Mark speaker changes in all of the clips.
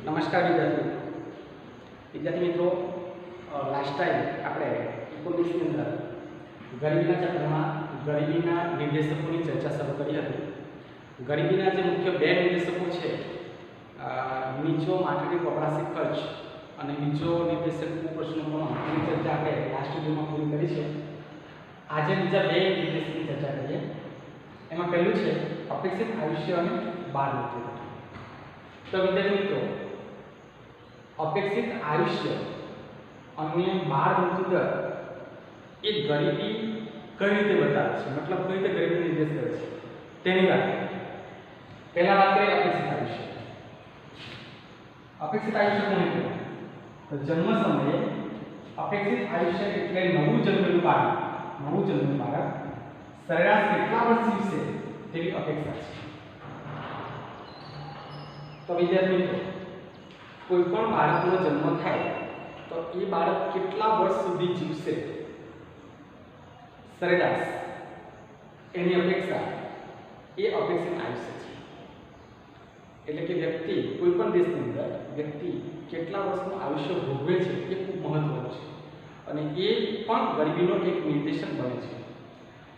Speaker 1: नमस्कार विद्यार्थी मित्रों लास्ट टाइम આપણે 19 ની અંદર ગરીબીના ચક્રમાં ગરીબીના નિર્દેશકોની ચર્ચા શરૂ કરી હતી। ગરીબીના જે મુખ્ય બે નિર્દેશકો છે નીચો માટેની વપરાશી ખર્ચ અને નીચો નિર્દેશક કુપોષણનો એની ચર્ચા આપણે લાસ્ટ વિડિયોમાં પૂરી કરી છે। આજે બીજા બે નિર્દેશકની ચર્ચા કરીએ। એમાં પહેલું છે અપેક્ષિત આયુષ્ય અને બાળ મૃત્યુ। તો વિદ્યાર્થી મિત્રો अपेक्षित आयुष्य અને બાળ મૃત્યુ દર એ ગરીબી કઈ રીતે બતાવે છે, मतलब કઈ રીતે ગરીબી નિર્દેશ કરે છે તેની વાત પહેલા વાત કરીએ। અપેક્ષિત આયુષ્ય કોને કહેવાય? તો જન્મ સમયે અપેક્ષિત આયુષ્ય એટલે નવું જન્મેલું બાળક સરેરાશ કેટલા વર્ષ જીવશે તેવી અપેક્ષા છે। તો વિદ્યાર્થી મિત્રો कोईपण बाळकनो जन्म थाय तो ए बाळक केटला वर्ष सुधी जीवशे सरेराश एनी अपेक्षा ए अपेक्षित आयुष्य छे। एटले के व्यक्ति कोईपण देशनी अंदर व्यक्ति केटला वर्षनुं आयुष्य भोगवे छे ए खूब महत्वनुं छे अने ए पण गरीबीनो एक निर्देशक बने छे।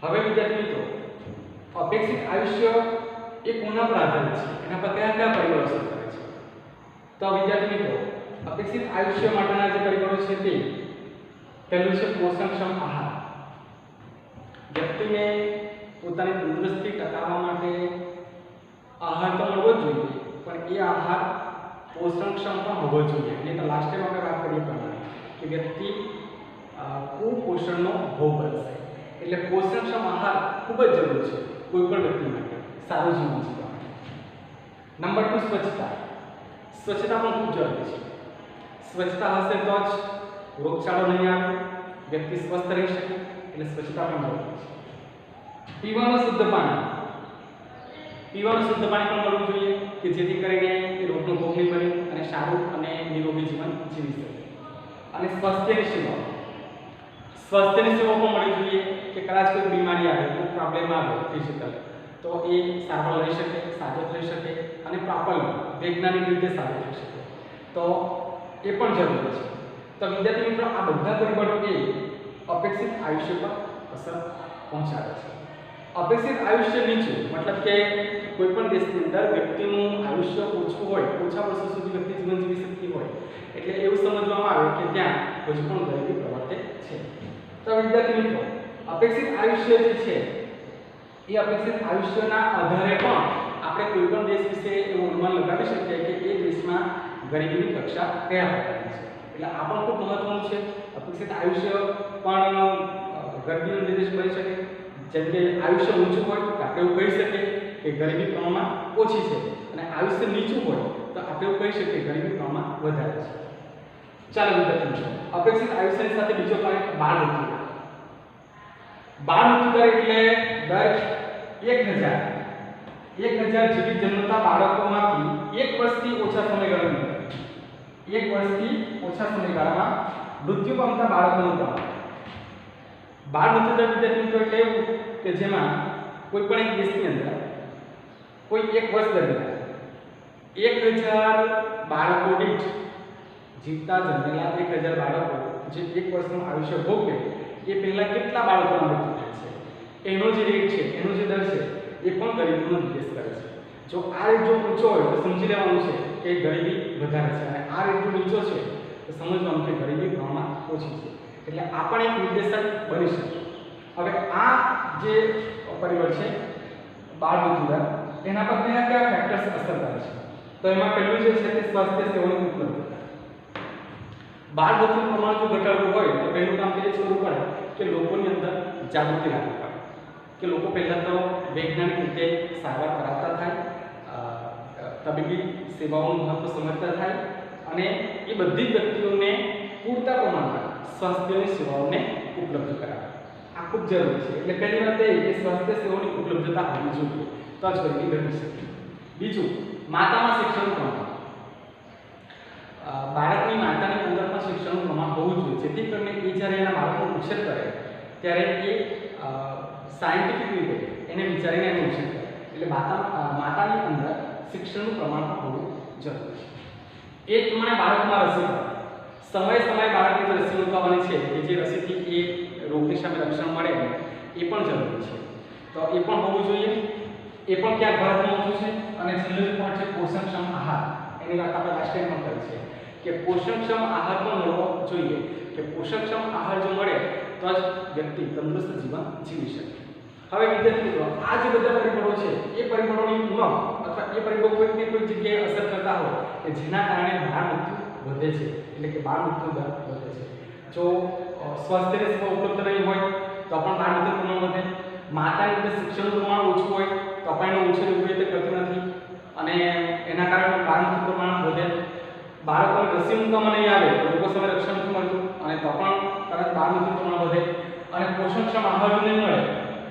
Speaker 1: हवे विद्यार्थी मित्रों अपेक्षित आयुष्य ए कोना पर आधारित छे, एना पर कया कया परिबळो असर करे छे? तो विद्यार्थी मित्रों अपेक्षित आयुष्य माटेना जे परिबळो छे ते पहेલું છે પોષણક્ષમ આહાર। વ્યક્તિને પોતાની તંદુરસ્તી ટકાવવા માટે આહાર તો મળવો જ જોઈએ, પણ એ આહાર પોષણક્ષમ પણ હોવો જોઈએ। એટલે તો લાસ્ટ ટાઈમ આપણે વાત કરી પ્રમાણે કે વ્યક્તિ કુપોષણનો ભોગ બનશે। એટલે પોષણક્ષમ આહાર ખૂબ જ જરૂરી છે કોઈપણ વ્યક્તિ માટે સારું જીવન જીવવા માટે। નંબર 2 સ્વચ્છતા। स्वच्छता પણ ખૂબ જરૂરી છે। સ્વચ્છતા હશે તો જ રોગચાળો નહીં આવે, વ્યક્તિ સ્વસ્થ રહી શકે, એટલે સ્વચ્છતા પણ જરૂરી છે। પીવાનું શુદ્ધ પાણી પણ મળવું જોઈએ કે જેથી કરીને એ રોગનો ભોગ નહીં બને અને સારું અને નિરોગી જીવન જીવી શકે। અને સ્વાસ્થ્યની સેવાઓ પણ મળવી જોઈએ કે કદાચ કોઈ બીમારી આવે, કોઈ પ્રોબ્લેમ આવે ફિઝિકલ, તો એ સારવાર લઈ શકે, સાજો થઈ શકે અને પ્રોપરલી વૈજ્ઞાનિક રીતે સારું થઈ શકે, તો એ પણ જરૂરી છે। તો વિદ્યાર્થી મિત્રો આ બધા પરિબળો એ અપેક્ષિત આયુષ્ય પર અસર પહોંચાડે છે। અપેક્ષિત આયુષ્ય નીચું मतलब કે કોઈપણ દેશની અંદર વ્યક્તિનું આયુષ્ય ઓછું હોય, ઓછા વર્ષો સુધી વ્યક્તિ જીવન જીવી શકતી હોય, એટલે એવું સમજવામાં આવે કે ત્યાં હજુ પણ ગરીબી પ્રવર્તે છે। તો વિદ્યાર્થી મિત્રો અપેક્ષિત આયુષ્ય જે છે એ અપેક્ષિત આયુષ્યના આધારે પણ આપણે કોઈપણ દેશ વિશે એવું અનુમાન લગાવી શકીએ કે એ દેશમાં ગરીબીની કક્ષા કયા પ્રકારની છે। એટલે આ પણ ખૂબ મહત્વનું છે। અપેક્ષિત આયુષ્ય પણ ગરીબીનો નિર્દેશ કરી શકે। જેમ કે આયુષ્ય ઊંચું હોય તો આપણે એવું કહી શકીએ કે ગરીબી પ્રમાણમાં ઓછી છે, અને આયુષ્ય નીચું હોય તો આપણે એવું કહી શકીએ કે ગરીબી પ્રમાણમાં વધારે છે। ચાલો વિદ્યાર્થી મિત્રો અપેક્ષિત આયુષ્યની સાથે બીજો પોઈન્ટ બાળ મૃત્યુ દર। બાળ મૃત્યુ દર એટલે દર 1000 જીવિત જન્મતા બાળકોમાંથી 1 વર્ષથી ઓછા સમયગાળામાં મૃત્યુ પામતા બાળકોનું પ્રમાણ। બાળ મૃત્યુ દર વિદ્યાર્થી મિત્રો એટલે એવું કે જેમાં કોઈ પણ એક દેશની અંદર કોઈ એક વર્ષ દરમિયાન 1000 બાળકો દીઠ જીવતા જન્મેલા 1000 બાળકો જે 1 વર્ષનું આયુષ્ય ભોગવે એ પહેલા કેટલા બાળકોના મૃત્યુ થાય છે એનો જે રેટ છે, એનો જે દર છે એ પણ ગરીબીનો નિર્દેશ કરે છે। જો આ રેટ જો ઊંચો હોય તો સમજી લેવાનું છે કે ગરીબી વધારે છે, અને આ રેટ જો નીચો છે તો સમજવાનું કે ગરીબી પ્રમાણમાં ઓછી છે। એટલે આ પણ એક નિર્દેશક બની શકે। હવે આ જે પરિબળ છે બાળ મૃત્યુ દર, એના પર કયા ફેક્ટર્સ અસર કરે છે? તો એમાં પહેલું જે છે તે સ્વાસ્થ્ય સેવાની ઉપલબ્ધતા। બાળ મૃત્યુનું પ્રમાણ જો ઘટાડવું હોય તો પહેલું કામ તે જ કરવું પડે કે લોકોની અંદર જાગૃતિ લાવવી પડે કે લોકો પહેલાં તો વૈજ્ઞાનિક રીતે સારવાર કરાવતા થાય, તબીબી સેવાઓનું મહત્વ સમજતા થાય, અને એ બધી વ્યક્તિઓને પૂરતા પ્રમાણમાં સ્વાસ્થ્યની સેવાઓને ઉપલબ્ધ કરાવે। આ ખૂબ જરૂરી છે। એટલે પહેલી વાત એ કે સ્વાસ્થ્ય સેવાઓની ઉપલબ્ધતા હોવી જોઈએ તો જ ગરીબી ઘટી શકે। બીજું માતામાં શિક્ષણનું પ્રમાણ। બાળકની માતાની અંદર પણ શિક્ષણનું પ્રમાણ હોવું જોઈએ, જેથી કરીને એ જ્યારે એના બાળકનો ઉછેર કરે ત્યારે એ સાયન્ટિફિક રીતે એને વિચારીને એનો ઉછેર કરે। એટલે માતાની અંદર શિક્ષણનું પ્રમાણ પણ હોવું જરૂરી છે। એ પ્રમાણે બાળકમાં રસીકરણ સમયે બાળકને જે રસી મૂકવાની છે કે જે રસીથી એ રોગની સામે રક્ષણ મળે એ પણ જરૂરી છે, તો એ પણ હોવું જોઈએ. એ પણ ક્યાંક ભારતમાં ઓછું છે. અને છેલ્લું જે પોઈન્ટ છે પોષણક્ષમ આહાર, એની વાત આપણે લાસ્ટ ટાઈમ પણ કરી છે કે પોષણક્ષમ આહાર પણ મળવો જોઈએ, કે પોષણક્ષમ આહાર જો મળે તો જ વ્યક્તિ તંદુરસ્ત જીવન જીવી શકે. હવે વિદ્યાર્થી મિત્રો, આ જે બધા પરિબળો છે એ પરિબળોની ઉણપ અથવા એ પરિબળો કોઈક ને કોઈક જગ્યાએ અસર કરતા હોય કે જેના કારણે બાળ મૃત્યુ વધે છે, એટલે કે બાળ મૃત્યુ દર વધે છે. જો સ્વાસ્થ્યની સેવા ઉપલબ્ધ નહીં હોય તો પણ બાળ મૃત્યુ પ્રમાણ વધે. માતાની અંદર શિક્ષણનું પ્રમાણ ઓછું હોય તો પણ એનો ઉછેર યોગ્ય રીતે કરતી નથી અને એના કારણે બાળ મૃત્યુ પ્રમાણ વધે. બાળકોને રસી મૂકવામાં નહીં આવે તો રોગો સામે રક્ષણ નથી મળતું અને તો પણ તરત બાળ મૃત્યુ પ્રમાણ વધે. અને પોષણક્ષમ આહાર નહીં મળે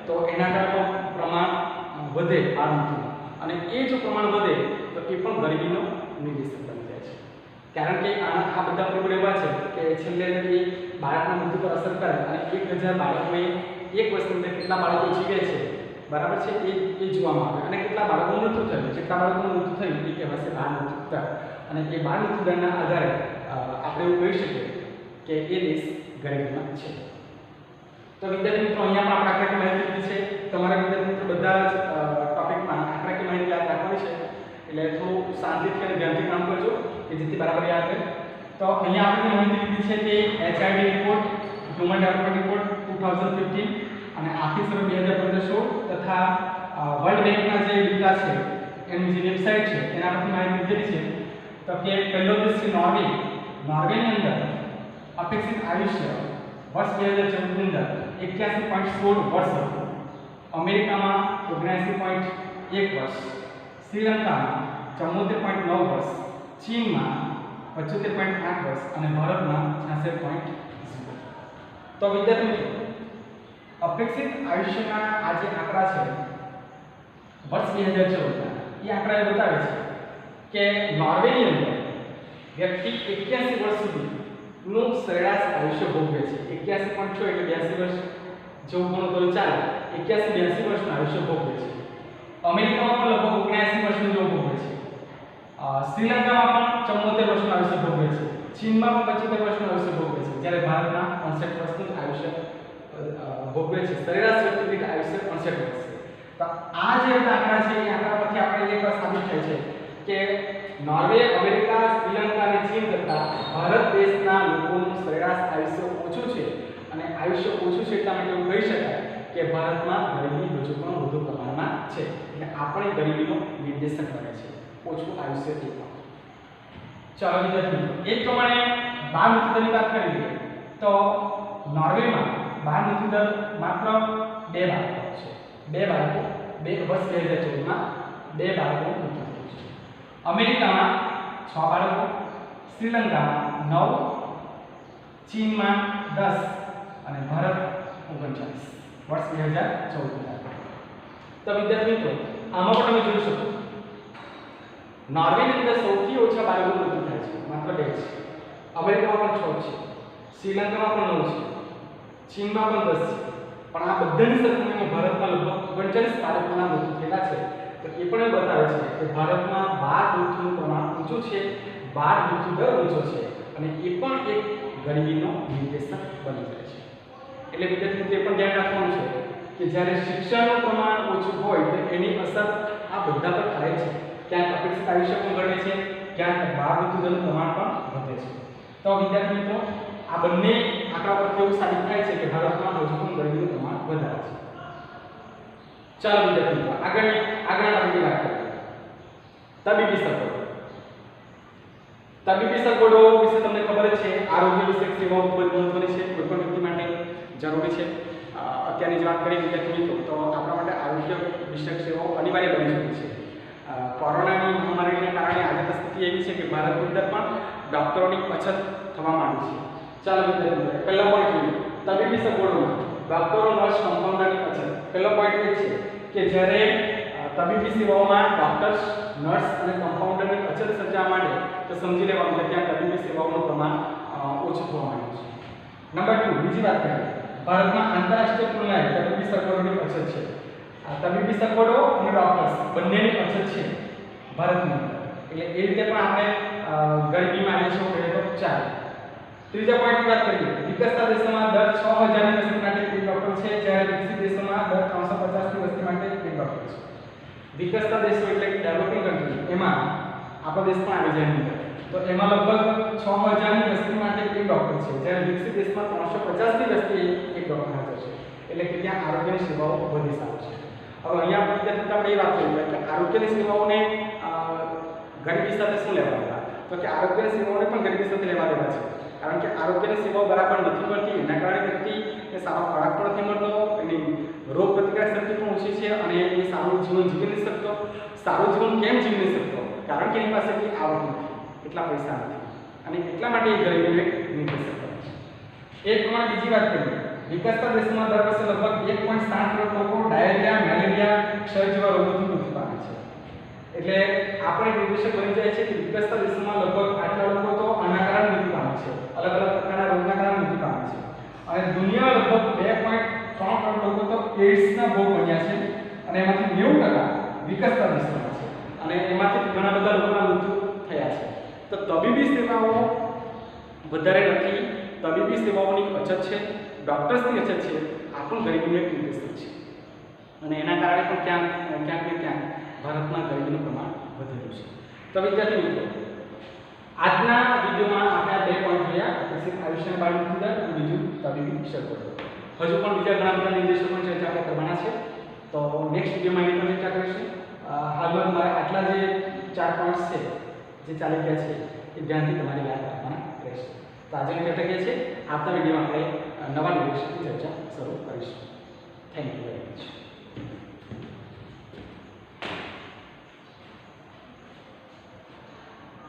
Speaker 1: તો એના કારણે પ્રમાણ વધે બાળ મૃત્યુનું. અને એ જો પ્રમાણ વધે તો એ પણ ગરીબીનો નિર્દેશક બની જાય છે, કારણ કે આ બધા પરિબળો એવા છે કે છેલ્લે એ બાળકના મૃત્યુ પર અસર કરે અને 1000 બાળકોએ એક વર્ષની અંદર કેટલા બાળકો જીવે છે, બરાબર છે, એ જોવામાં આવે. અને કેટલા બાળકોનું મૃત્યુ થયું, જેટલા બાળકોનું મૃત્યુ થયું એ કહેવાશે બાળ મૃત્યુ દર. અને એ બાળ મૃત્યુ દરના આધારે આપણે એવું કહી શકીએ કે એ દેશ ગરીબીમાં છે. તો વિદ્યાર્થી મિત્રો, અહીંયા પણ આપણે આંકડાકીય માહિતી લીધી છે. તમારા વિદ્યાર્થી મિત્રો બધા જ ટોપિકમાં આંકડાકીય માહિતી યાદ રાખવાની છે, એટલે થોડું શાંતિથી અને ધ્યાનથી કામ કરજો કે જેથી બરાબર યાદ રહે. તો અહીંયા આપણે જે માહિતી લીધી છે તે HID report, human development report 2015 અને આર્થિક સર્વે 2015 તથા વર્લ્ડ બેંકના જે ડેટા છે એની જે વેબસાઇટ છે એના પરથી માહિતી લીધેલી છે. તો કે પહેલો દેશ છે નોર્વે. નોર્વેની અંદર અપેક્ષિત આયુષ્ય વર્ષ 2014 ની અંદર 81.16 વર્ષ હતું. અમેરિકામાં 79.1 વર્ષ, શ્રીલંકામાં 74.9 વર્ષ, ચીનમાં 75.8 વર્ષ અને ભારતમાં 66.0. તો વિદ્યાર્થી મિત્રો, અપેક્ષિત આયુષ્યના આ જે આંકડા છે વર્ષ 2014 એ આંકડા એ બતાવે છે કે નોર્વેની અંદર વ્યક્તિ 81 વર્ષ સુધીનું સરેરાશ આયુષ્ય ભોગવે છે. 81.6 એટલે 82 વર્ષ જેવું ગણો તો ચાલે. 81-82 વર્ષનું આયુષ્ય ભોગવે છે. અમેરિકામાં પણ લગભગ 79 વર્ષનું જેવું ભોગવે છે. શ્રીલંકામાં પણ 74 વર્ષનું આયુષ્ય ભોગવે છે. ચીનમાં પણ 75 વર્ષનું આયુષ્ય ભોગવે છે, જ્યારે ભારતમાં 65 વર્ષનું આયુષ્ય ભોગવે છે. સરેરાશ વ્યક્તિગત આયુષ્ય 65 વર્ષ છે. તો આ જે આંકડા છે એ આંકડા પરથી આપણે એક વાત સાબિત થાય છે કે નોર્વે, અમેરિકા, શ્રીલંકા અને ચીન કરતાં ભારત દેશના લોકોનું સરેરાશ આયુષ્ય ઓછું છે. અને આયુષ્ય ઓછું છે એટલા માટે એવું કહી શકાય કે ભારતમાં ગરીબી હજુ પણ વધુ પ્રમાણમાં છે. એટલે આપણે ગરીબીનો નિર્દેશન કરે છે ઓછું આયુષ્ય એ પણ. ચાલો વિદ્યાર્થી મિત્રો, એ પ્રમાણે બાળ મૃત્યુદરની વાત કરી લઈએ તો નોર્વેમાં બાળ મૃત્યુદર માત્ર 2 બાળકો છે. 2 બાળકો વર્ષ 2014માં 2 બાળકો મૃત્યુ થયું છે. અમેરિકામાં 6 બાળકો, શ્રીલંકામાં 9, ચીનમાં 10 અને ભારત 39 વર્ષ 2014. તો વિદ્યાર્થી મિત્રો, આમાં પણ તમે જોઈ શકો નોર્વેની અંદર સૌથી ઓછા બાળકોનું મૃત્યુ થાય છે, માત્ર 2 છે. અમેરિકામાં પણ 6 છે, શ્રીલંકામાં પણ 9 છે, ચીનમાં પણ 10 છે. પણ આ બધાની સરખામણીમાં ભારતમાં લગભગ 39 બાળકોના મૃત્યુ થયેલા છે. તો એ પણ બતાવે છે કે ભારતમાં બાળ મૃત્યુનું પ્રમાણ ઊંચું છે, બાળ મૃત્યુ દર ઊંચો છે અને એ પણ એક ગરીબીનો નિર્દેશક બની જાય છે. એટલે વિદ્યાર્થી મિત્રો, એ પણ ધ્યાન રાખવાનું છે કે જ્યારે શિક્ષણનું પ્રમાણ ઓછું હોય તો એની અસર આ બધા પર થાય છે. ક્યાંક અપેક્ષિત આયુષ્ય પણ ઘટે છે, ક્યાંક બાળ મૃત્યુ દરનું પ્રમાણ પણ વધે છે. તો વિદ્યાર્થી મિત્રો, આ બંને આંકડા પરથી એવું સાબિત થાય છે કે ભારતમાં હજુ પણ ગરીબીનું પ્રમાણ વધારે છે. ચાલો વિદ્યાર્થી મિત્રો, આગળના ટોપિકની વાત કરીએ. તબીબી સગવડો. તબીબી સગવડો વિશે તમને ખબર છે, આરોગ્ય વિષયક સેવાઓ ખૂબ જ મહત્વની છે, કોઈ પણ વ્યક્તિ માટે જરૂરી છે. અત્યારની જે વાત કરીએ વિદ્યાર્થી મિત્રો, તો આપણા માટે આરોગ્ય વિષયક સેવાઓ અનિવાર્ય બની ચૂકી છે. કોરોનાની મહામારીને કારણે આજે તો સ્થિતિ એવી છે કે ભારતની અંદર પણ ડોક્ટરોની અછત થવા માંડી છે. ચાલો વિદ્યાર્થી મિત્રો, પહેલો પોઈન્ટ જોઈએ તબીબી સગવડોમાં ડોક્ટરો, નર્સ, કમ્પાઉન્ડરની અછત. પહેલો પોઈન્ટ એ છે કે જ્યારે તબીબી સેવાઓમાં ડોક્ટર્સ, નર્સ અને કમ્પાઉન્ડરની અછત સર્જાવા માંડે તો સમજી લેવાનું કે ત્યાં તબીબી સેવાઓનું પ્રમાણ ઓછું થવા માંડ્યું છે. નંબર 2, બીજી વાત કરીએ, ભારતમાં આંતરરાષ્ટ્રીય તુલનાએ તબીબી સગવડોની અછત છે. તબીબી સગવડો અને ડોક્ટર્સ બંનેની અછત છે ભારતની અંદર. એટલે એ રીતે પણ આપણે ગરીબીમાં દેશો કહીએ તો ચાલે. ત્રીજા પોઈન્ટની વાત કરીએ, વિકસતા દેશોમાં દર 6000 ની વસ્તી માટે એક ડોક્ટર છે, જ્યારે વિકસિત દેશોમાં દર 350 ની વસ્તી માટે એક ડોક્ટર છે. વિકસતા દેશો એટલે ડેવલપિંગ કન્ટ્રી, એમાં આપણો દેશ પણ આવી જાય અંદર. તો એમાં લગભગ 6000 ની વસ્તી માટે એક ડોક્ટર છે, જ્યારે વિકસિત દેશમાં 350 ની વસ્તી એક ડોક્ટર હાજર છે. એટલે કે ત્યાં આરોગ્યની સેવાઓ વધી સારી છે. હવે અહીંયા આપણે એ વાત કરીએ કે આરોગ્યની સેવાઓને ગરીબી સાથે શું લેવા દેવા? તો કે આરોગ્યની સેવાઓને પણ ગરીબી સાથે લેવા દેવા છે. કારણ કે આરોગ્યની સેવાઓ બરાબર નથી મળતી, એના કારણે વ્યક્તિને સારો ખોરાક પણ નથી મળતો, એની રોગ પ્રતિકારક શક્તિ પણ ઓછી છે અને એ સારું જીવન જીવી નથી શકતો. સારું જીવન કેમ જીવી નથી શકતો? કારણ કે એની પાસે કોઈ આવક નથી, એટલા પૈસા નથી, અને એટલા માટે એ ગરીબીને નિર્દેશ કરે છે. એ પ્રમાણે બીજી વાત કરીએ, વિકસતા દેશોમાં દર વર્ષે લગભગ 1.7 કરોડ લોકો ડાયરિયા, મેલેરિયા, ક્ષય જેવા રોગોથી મૃત્યુ પામે છે. એટલે આપણે નિર્દેશક બની જાય છે કે વિકસતા દેશોમાં લગભગ આટલા લોકો તો આના કારણે મૃત્યુ પામે છે, અલગ અલગ પ્રકારના રોગના કારણે મૃત્યુ પામે છે. અને દુનિયામાં લગભગ 2.3 કરોડ લોકો તો એડ્સના ભોગ બન્યા છે, અને એમાંથી 90% વિકસતા દેશોમાં છે, અને એમાંથી ઘણા બધા લોકોના મૃત્યુ થયા છે. તો તબીબી સેવાઓ વધારે નથી, તબીબી સેવાઓની અછત છે, ડોક્ટર્સની અછત છે, આ પણ ગરીબીનું એક નિર્દેશક છે. અને એના કારણે પણ ક્યાંક ને ક્યાંક ભારતમાં ગરીબીનું પ્રમાણ વધેલું છે. તો વિદ્યાર્થી મિત્રો, આજના વિડીયોમાં આપણે આ 2 પોઈન્ટ જોયા, એક આયુષ્યના બાળમૃત્યુ દર અને બીજું તબીબી સગવડો. હજુ પણ બીજા ઘણા બધા નિર્દેશકોની ચર્ચા આપણે કરવાના છે, તો નેક્સ્ટ વિડીયોમાં એની પણ ચર્ચા કરીશું. હાલમાં તમારે આટલા જે 4 પોઈન્ટ્સ છે જે ચાલી ગયા છે એ ધ્યાનથી તમારે યાદ રાખવાના રહેશે. તો આજે અમે અટકીએ છીએ. આવતા વિડીયોમાં આપણે નવા નિર્દેશકની ચર્ચા શરૂ કરીશું. Thank you very much.